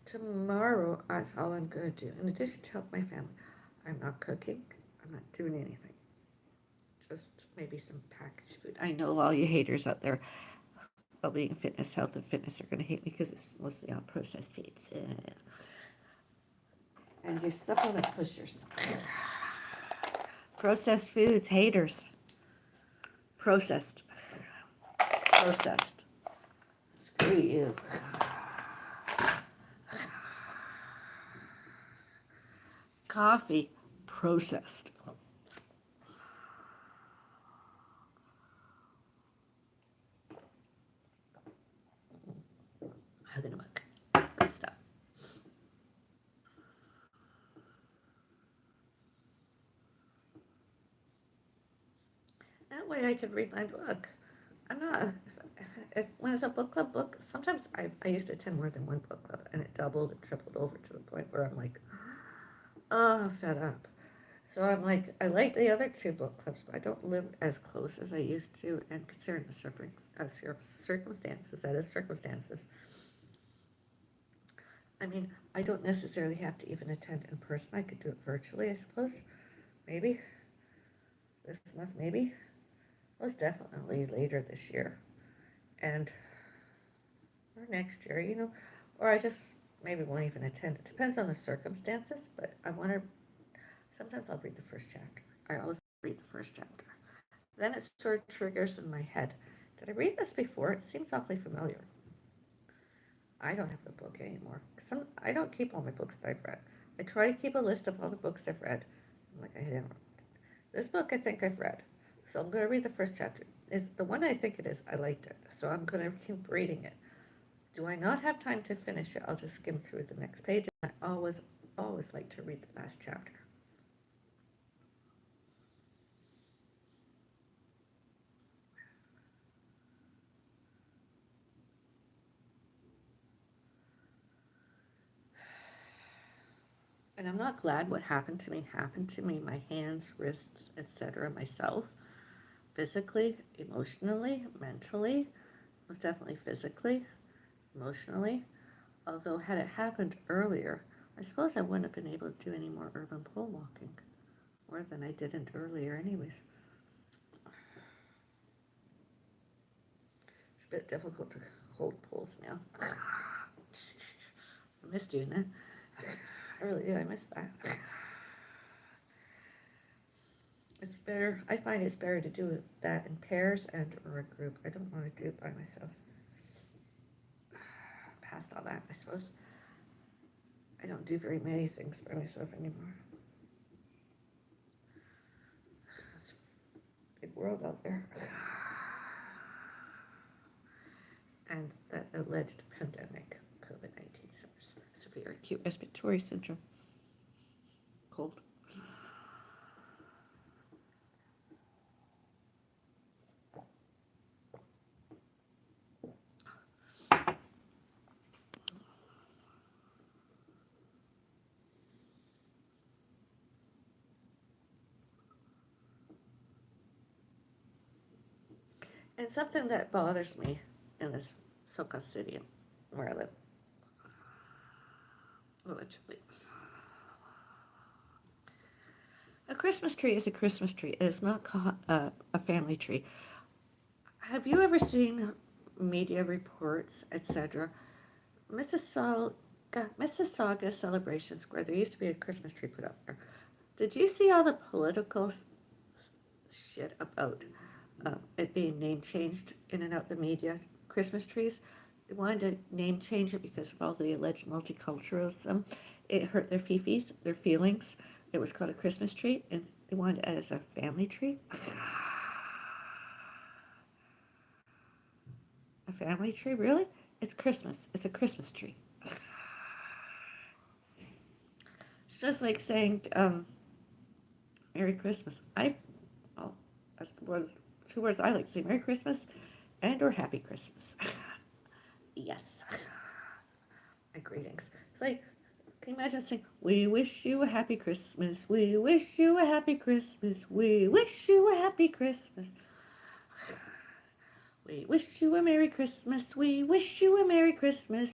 tomorrow, that's all I'm going to do. In addition to help my family, I'm not cooking. I'm not doing anything. Just maybe some packaged food. I know all you haters out there, well-being, fitness, health, and fitness are going to hate me because it's mostly on processed foods. And you supplement pushers. Processed foods, haters. Processed. Processed. Screw you. Coffee, processed. Hugging a mug. Good stuff. That way I can read my book. I'm not. When it's a book club book, sometimes I used to attend more than one book club, and it doubled and tripled over to the point where I'm like, oh, I'm fed up. So I'm like, I like the other two book clubs, but I don't live as close as I used to. And considering the circumstances, that is circumstances. I mean, I don't necessarily have to even attend in person. I could do it virtually, I suppose. Maybe this month, maybe. Most definitely later this year, and or next year, or I just maybe won't even attend. It depends on the circumstances, but I want to. Sometimes I'll read the first chapter. I always read the first chapter. Then it sort of triggers in my head. Did I read this before? It seems awfully familiar. I don't have the book anymore. I don't keep all my books that I've read. I try to keep a list of all the books I've read. I'm like, I don't. This book I think I've read. So I'm going to read the first chapter. Is the one I think it is. I liked it. So I'm going to keep reading it. Do I not have time to finish it? I'll just skim through the next page. I always like to read the last chapter. And I'm not glad what happened to me happened to me. My hands, wrists, etc. Myself, physically, emotionally, mentally, most definitely physically, emotionally. Although had it happened earlier, I suppose I wouldn't have been able to do any more urban pole walking, more than I didn't earlier anyways. It's a bit difficult to hold poles now. I miss doing that. I really do. I miss that. It's better. I find it's better to do that in pairs and or a group. I don't want to do it by myself. Past all that, I suppose. I don't do very many things by myself anymore. It's a big world out there. And that alleged pandemic, COVID-19, severe acute respiratory syndrome, cold. And something that bothers me in this SoCal city where I live, allegedly. A Christmas tree is a Christmas tree. It is not a family tree. Have you ever seen media reports, etc.? Mississauga, Mississauga Celebration Square. There used to be a Christmas tree put up there. Did you see all the political shit about it being name changed in and out the media? Christmas trees. They wanted to name change it because of all the alleged multiculturalism. It hurt their fifis, their feelings. It was called a Christmas tree, and they wanted it as a family tree. A family tree, really? It's Christmas. It's a Christmas tree. It's just like saying Merry Christmas. Oh, that's the words, two words I like to say: Merry Christmas and or Happy Christmas. Yes. My greetings. It's like, can you imagine saying, "We wish you a happy Christmas. We wish you a happy Christmas. We wish you a happy Christmas. We wish you a Merry Christmas. We wish you a Merry Christmas.